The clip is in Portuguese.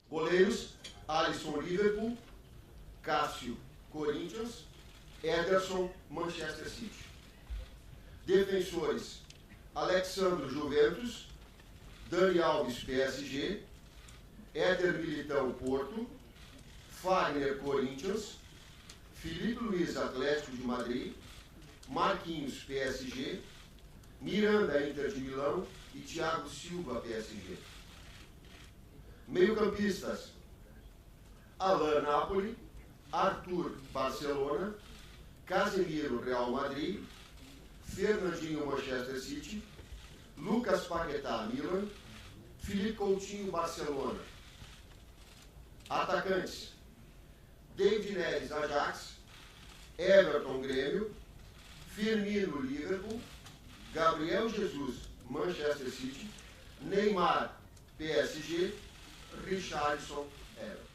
Goleiros: Alisson, Liverpool. Cássio, Corinthians. Ederson, Manchester City. Defensores: Alexandro, Juventus. Dani Alves, PSG. Éder Militão, Porto. Fagner, Corinthians. Felipe Luiz, Atlético de Madrid. Marquinhos, PSG. Miranda, Inter de Milão. E Thiago Silva, PSG. Meio-campistas: Alain, Napoli. Arthur, Barcelona. Casemiro, Real Madrid. Fernandinho, Manchester City. Lucas Paquetá, Milan. Felipe Coutinho, Barcelona. Atacantes: David Neres, Ajax. Everton, Grêmio. Firmino, Liverpool. Gabriel Jesus, Manchester City. Neymar, PSG. Richarlison, Everton.